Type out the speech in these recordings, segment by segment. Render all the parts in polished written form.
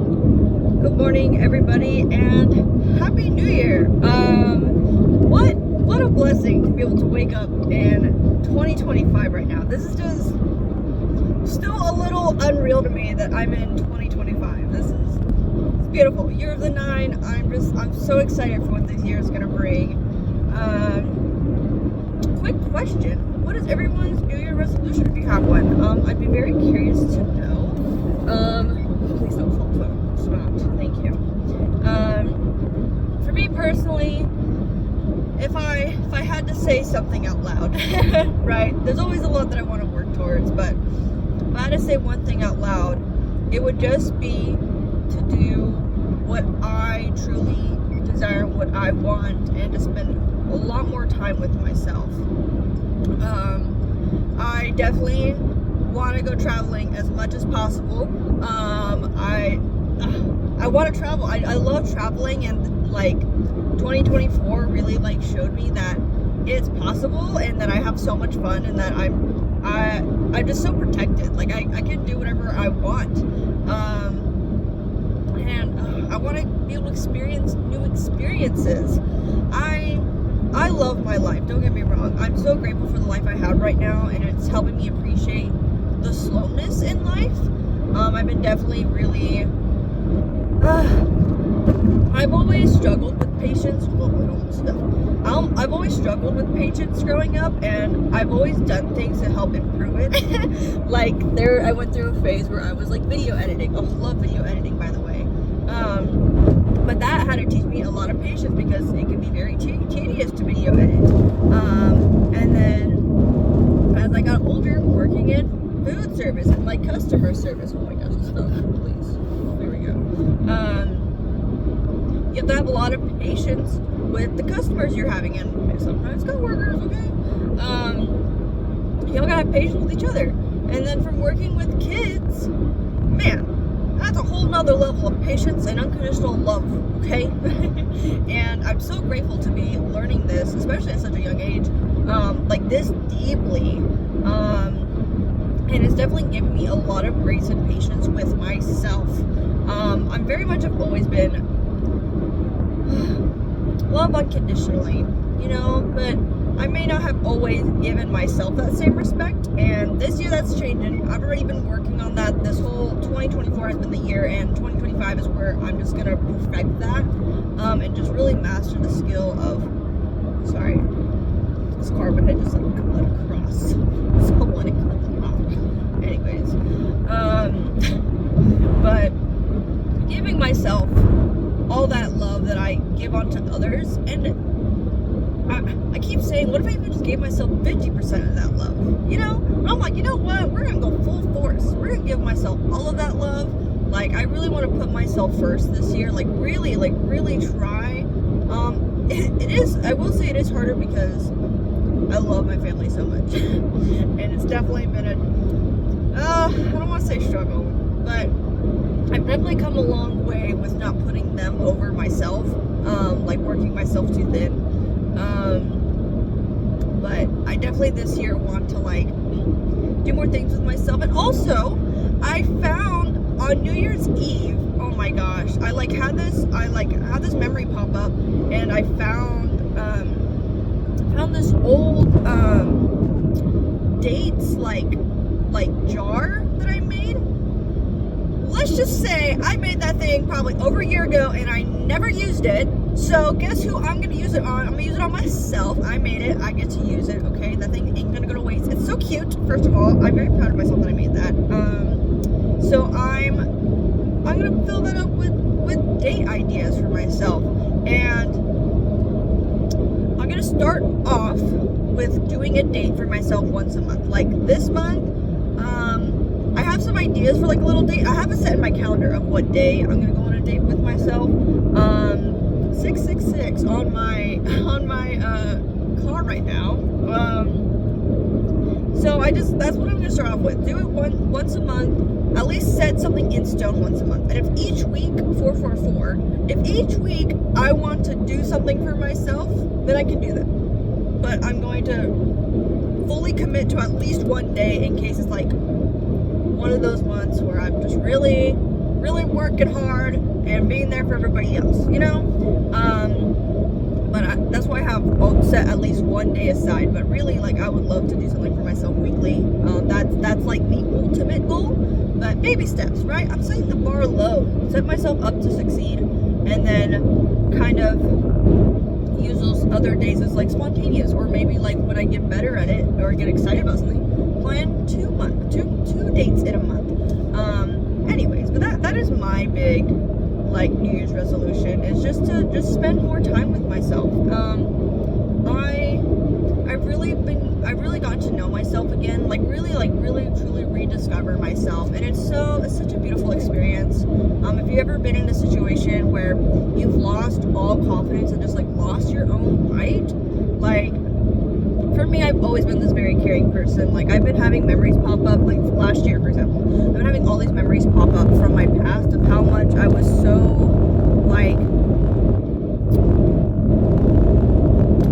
Good morning, everybody, and Happy New Year. What a blessing to be able to wake up in 2025 right now. This is just still a little unreal to me that I'm in 2025. It's beautiful. Year of the Nine. I'm so excited for what this year is gonna bring. Quick question: what is everyone's New Year resolution if you have one? I'd be very curious to know. Please don't fall phone. It's not. Thank you. For me personally, if I had to say something out loud, right? There's always a lot that I want to work towards, but if I had to say one thing out loud, it would just be to do what I truly desire, what I want, and to spend a lot more time with myself. I definitely want to go traveling as much as possible. I want to travel. I love traveling, and like 2024 really like showed me that it's possible and that I have so much fun and that I'm just so protected. Like I can do whatever I want. And I want to be able to experience new experiences. I love my life, don't get me wrong. I'm so grateful for the life I have right now, and it's helping me appreciate the slowness in life. I've been definitely really I've always struggled with patience. I've always struggled with patience growing up, and I've always done things to help improve it. I went through a phase where I was like video editing. Oh, love video editing, by the way. But that had to teach me a lot of patience because it can be very tedious to video edit. And then as I got older, working in food service and like customer service. Oh my gosh, stop, please. There we go. You have to have a lot of patience with the customers you're having, and sometimes coworkers, okay? You all gotta have patience with each other. And then from working with kids, man, that's a whole nother level of patience and unconditional love, okay? And I'm so grateful to be learning this, especially at such a young age, like this deeply. And it's definitely given me a lot of grace and patience with myself. I'm very much have always been love unconditionally, but I may not have always given myself that same respect, and this year that's changing. I've already been working on that. This whole 2024 has been the year, and 2025 is where I'm just gonna perfect that, and just really master the skill of, sorry, this car, but I just like cut across. Someone cut them off. Anyways, but giving myself all that love that I give onto others, and I keep saying, what if I even just gave myself 50% of that love? But I'm like, you know what? We're gonna go full force. We're gonna give myself all of that love. Like, I really want to put myself first this year. Like really try. It is. I will say it is harder because I love my family so much, and it's definitely been I don't want to say struggle, but I've definitely come a long way with not putting them over myself, like working myself too thin. But I definitely this year want to like do more things with myself. And also, I found on New Year's Eve, oh my gosh, I had this memory pop up, and I found this old dates like jar that I made. Let's just say I made that thing probably over a year ago, and I never used it. So guess who I'm gonna use it on? I'm gonna use it on myself. I made it. I get to use it. Okay, that thing ain't gonna go to waste. It's so cute. First of all, I'm very proud of myself that I made that. So I'm gonna fill that up with date ideas for myself, and I'm gonna start off with doing a date for myself once a month. Like this month, I have some ideas for like a little date. I have it set in my calendar of what day I'm gonna go on a date with myself. 666 on my car right now. So that's what I'm gonna start off with. Do it once a month. At least set something in stone once a month. And if each week, 444, if each week I want to do something for myself, then I can do that. But I'm going to fully commit to at least one day in case it's like one of those months where I'm just really really working hard and being there for everybody else, you know? But that's why I have set at least one day aside. But really, like, I would love to do something for myself weekly. That's like the ultimate goal. But baby steps, right? I'm setting the bar low, set myself up to succeed, and then kind of use those other days as like spontaneous, or maybe like when I get better at it or get excited about something, plan 2 dates in a month. Anyways, but that is my big like New Year's resolution, is just to spend more time with myself. I've really gotten to know myself again, really truly rediscover myself, and it's such a beautiful experience. If you've ever been in a situation where you've lost all confidence and just like lost your own light, like for me, I've always been this very caring person. Like, I've been having memories pop up, like last year, for example. I've been having all these memories pop up from my past of how much I was so, like,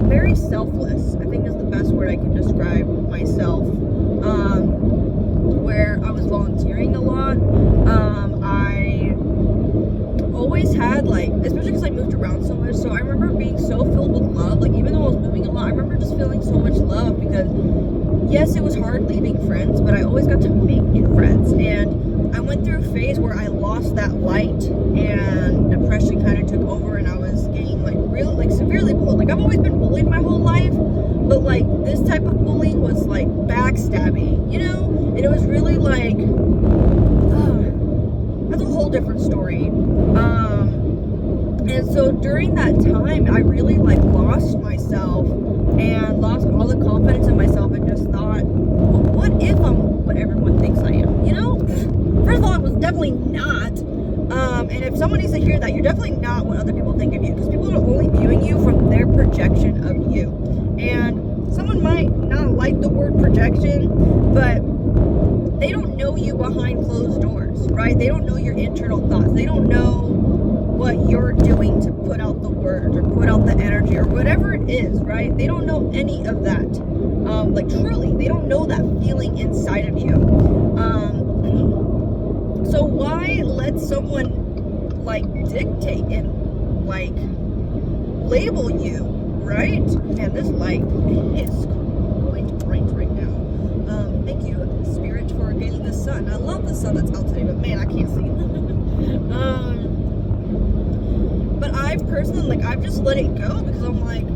very selfless, I think is the best word I can describe myself. Where I was volunteering a lot. I always had, like, especially because I moved around so much, so I remember being so filled with love. Like, even though I was moving a lot, I remember just feeling so much love, because yes, it was hard leaving friends, but I always got to make new friends. And I went through a phase where I lost that light and depression kind of took over, and I was getting severely bullied. Like, I've always been bullied my whole life, but like this type of bullying was like backstabbing, you know? And it was really like, that's a whole different story. And so during that time, I really like lost myself and lost all the confidence in myself, and just thought, well, what if I'm what everyone thinks I am, you know? First of all, I was definitely not. And if someone needs to hear that, you're definitely not what other people think of you, because people are only viewing you from their projection of you. And someone might not like the word projection, but they don't know you behind closed doors, right? They don't know your internal thoughts. They don't know what you're doing to put out the words or put out the energy or whatever it is, right? They don't know any of that. Like, truly, they don't know that feeling inside of you. So why let someone like dictate and like label you, right? And this light is quite bright right now. Thank you, Spirit, for getting the sun. I love the sun that's out today, but man, I can't see. But I've personally, I've just let it go, because I'm like,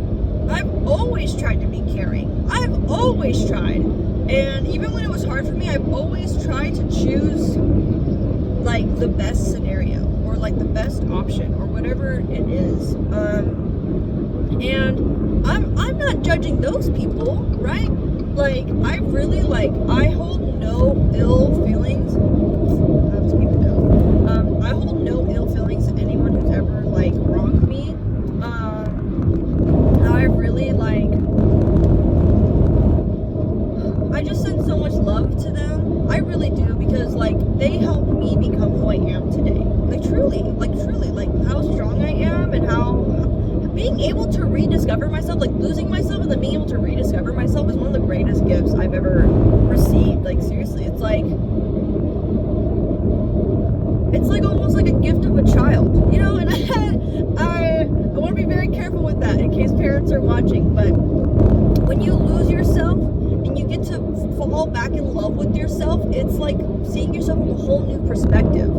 I've always tried to be caring. I've always tried. And even when it was hard for me, I've always tried to choose like the best scenario, or like the best option, or whatever it is. And I'm not judging those people, right? Like, I really I hold no ill feelings. I'll just keep it down. I hold no ill feelings to anyone who's ever like wronged me. I really I just send so much love to them. I really do, because like they helped me become who I am today. Like truly, how strong I am, and how being able to rediscover myself, like losing myself and then being able to rediscover myself, is one of the greatest gifts I've ever received. Like, seriously, it's like almost like a gift of a child, you know? And I want to be very careful with that in case parents are watching, but when you lose yourself and you get to fall back in love with yourself, it's like seeing yourself from a whole new perspective.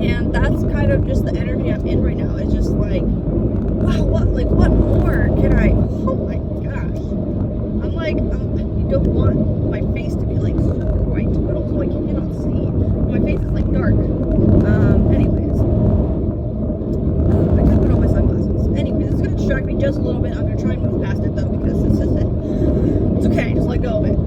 And that's kind of just the energy I'm in right now. It's just like, wow, what more can I, oh my gosh. I'm like, I don't want my face to be like super white, but also I cannot see. My face is like dark. Anyways. I gotta put on my sunglasses. Anyways, it's gonna distract me just a little bit. I'm gonna try and move past it though, because it's okay, just let go of it.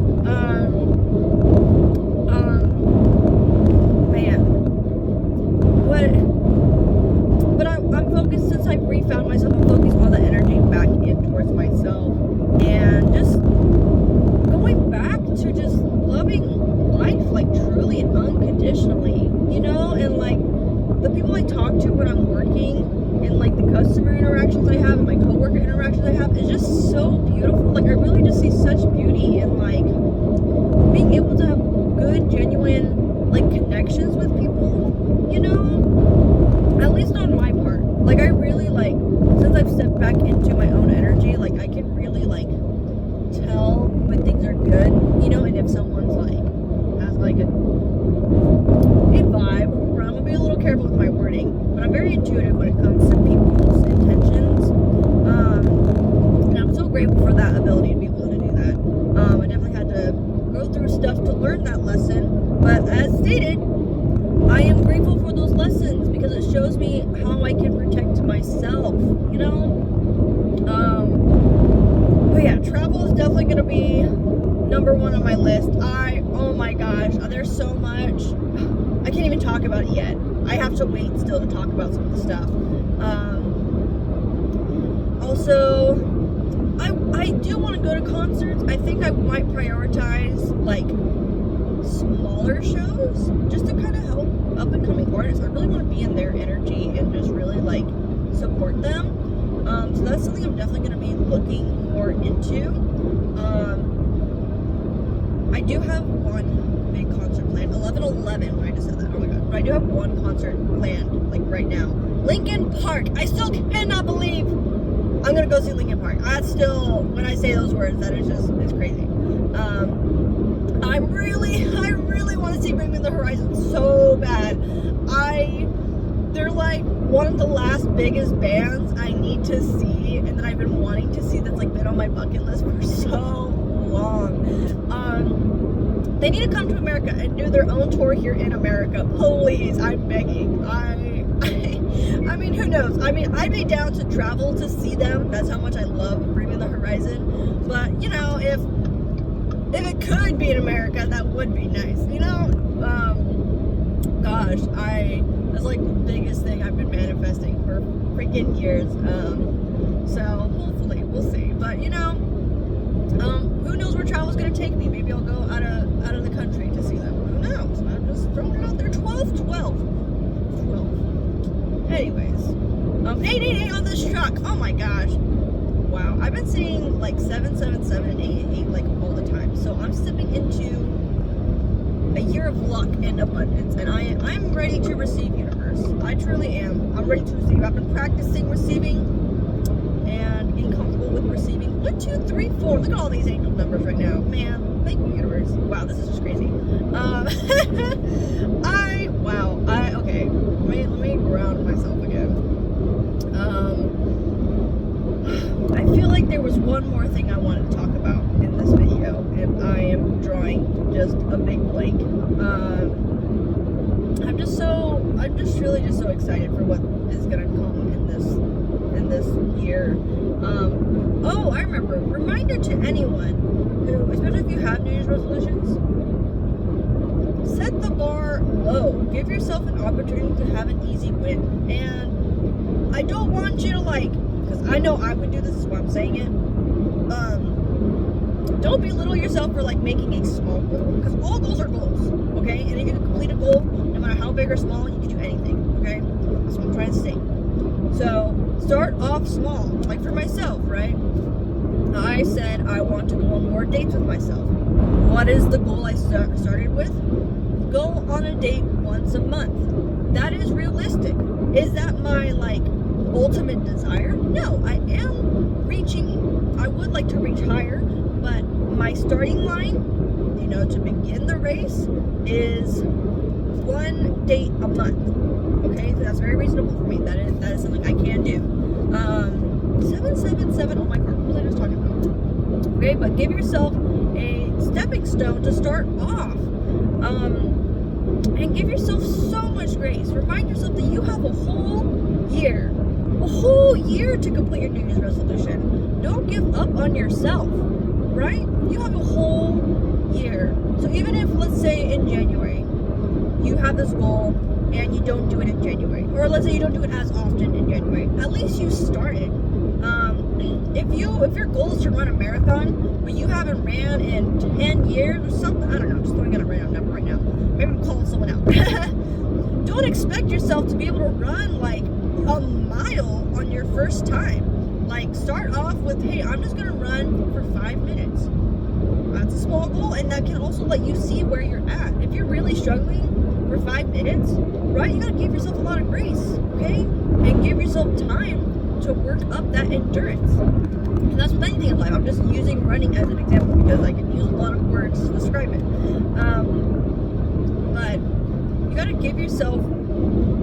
But I'm focused, since I've refound myself, I'm focused all the energy back in towards myself, and just going back to just loving life, like truly and unconditionally, you know? And like the people I talk to when I'm working, and like the customer interactions I have and my coworker interactions I have, is just so beautiful. Like, I really just see such beauty in like being able to have good, genuine like connections with people. least on my part. Like, I really, like, since I've stepped back into my own energy, like, I can really, like, tell when things are good, you know, and if someone's, like, has, like, a vibe, or I'm gonna be a little careful with my wording, but I'm very intuitive when it comes to people's intentions, and I'm so grateful for that ability to be able to do that. I definitely had to go through stuff to learn that lesson, but as stated, I am grateful for those lessons because it shows me how I can protect myself, you know? But yeah, travel is definitely going to be number one on my list. Oh my gosh, there's so much. I can't even talk about it yet. I have to wait still to talk about some of the stuff. Also, I do want to go to concerts. I think I might prioritize, like, smaller shows just to kind of help up and coming artists. I really want to be in their energy and just really, like, support them. So that's something I'm definitely going to be looking more into. I do have one big concert planned. 11/11, when I just said that. Oh my god. But I do have one concert planned, like, right now. Linkin Park. I still cannot believe I'm going to go see Linkin Park. That's still, when I say those words, that is just, it's crazy. I really want to see Bring Me the Horizon so bad. They're like one of the last biggest bands I need to see, and that I've been wanting to see, that's like been on my bucket list for so long. They need to come to America and do their own tour here in America. Please, I'm begging. I mean, who knows? I mean, I'd be down to travel to see them. That's how much I love Bring Me the Horizon. But, you know, if it could be in America, that would be nice, you know? Gosh, that's like the biggest thing I've been manifesting for freaking years. So hopefully we'll see. But, you know, who knows where travel's gonna take me? Maybe I'll go out of the country to see them. Who knows? I'm just throwing it out there. 12. Anyways, 888 on this truck. Oh my gosh. Wow, I've been seeing like 777 and 888 like all the time. So I'm stepping into a year of luck and abundance, and I'm ready to receive, universe. I truly am. I'm ready to receive. I've been practicing receiving and being comfortable with receiving. 1, 2, 3, 4. Look at all these angel numbers right now, man. Thank you, universe. Wow, this is just crazy. Okay. Let me ground myself again. I feel like there was one more thing I wanted to talk about in this video, and I am drawing just a big blank. I'm just really just so excited for what is gonna come in this year. Oh, I remember. Reminder to anyone who, especially if you have New Year's resolutions, set the bar low. Give yourself an opportunity to have an easy win. And I don't want you to, like, because I know I would do this, is why I'm saying it. Don't belittle yourself for, like, making a small goal, because all goals are goals, okay? And if you can complete a goal, no matter how big or small, you can do anything, okay? That's what I'm trying to say. So start off small, like for myself, right? I said I want to go on more dates with myself. What is the goal I started with? Go on a date once a month. That is realistic. Is that my, like, ultimate desire? No, I would like to reach higher, but my starting line, you know, to begin the race is 1 date a month. Okay, so that's very reasonable for me. That is something I can do. 777 on my car. What was I just talking about? Okay, but give yourself a stepping stone to start off. And give yourself so much grace. Remind yourself that you have a whole year to complete your New Year's resolution. Don't give up on yourself, right? You have a whole year. So even if, let's say in January, you have this goal and you don't do it in January, or let's say you don't do it as often in January, at least you started. If your goal is to run a marathon, but you haven't ran in 10 years or something, I don't know, I'm just throwing out a random number right now. Maybe I'm calling someone out. Don't expect yourself to be able to run like a mile on your first time. Like, start off with, hey, I'm just gonna run for 5 minutes. That's a small goal, and that can also let you see where you're at. If you're really struggling for 5 minutes, right? You gotta give yourself a lot of grace, okay? And give yourself time to work up that endurance. And that's with anything in life. I'm just using running as an example because I can use a lot of words to describe it. But you gotta give yourself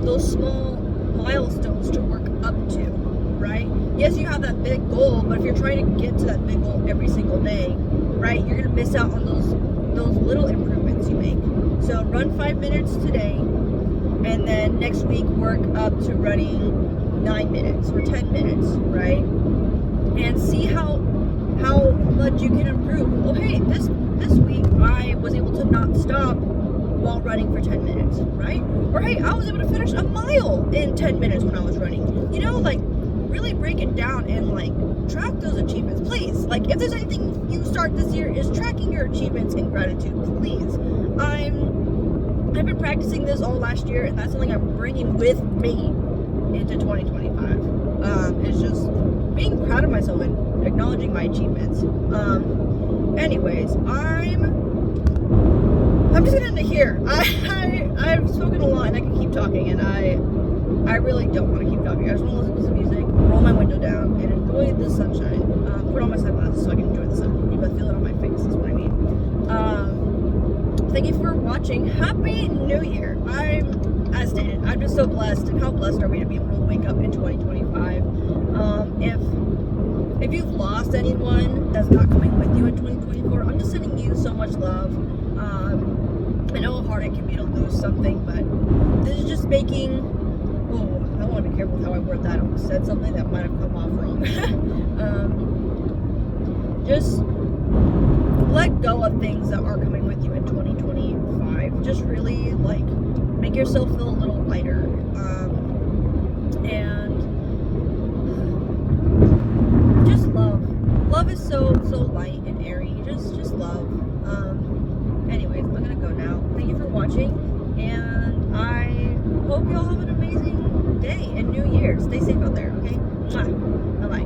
those small milestones to work up to, right? Yes, you have that big goal, but if you're trying to get to that big goal every single day, right, you're gonna miss out on those little improvements you make. So run 5 minutes today, and then next week work up to running 9 minutes or 10 minutes, right? And see how much you can improve. Oh, hey, this week I was able to not stop while running for 10 minutes, right? Or hey, I was able to finish a mile in 10 minutes when I was running. You know, like really break it down and like track those achievements, please. Like if there's anything you start this year is tracking your achievements and gratitude, please. I've been practicing this all last year, and that's something I'm bringing with me into 2025. It's just being proud of myself and acknowledging my achievements. Anyways, I'm just gonna end it here. I've spoken a lot and I can keep talking, and I really don't want to keep talking. I just want to listen to some music, roll my window down, and enjoy the sunshine. Put on my sunglasses so I can enjoy the sun. You can feel it on my face, is what I mean. Thank you for watching. Happy New Year. As stated, I'm just so blessed, and how blessed are we to be able to wake up in 2025. If you've lost anyone that's not coming with you in 2024, I'm just sending you so much love. I know how hard it can be to lose something, but this is just making, I want to be careful with how I word that. I almost said something that might have come off wrong. Just let go of things that are coming with you in 2025. Just really like make yourself feel a little lighter. And just love. Love is so light and airy. Just love. Anyways, I'm gonna go now. Thank you for watching, and I hope you all have an amazing day and New Year. Stay safe out there, okay? Bye bye.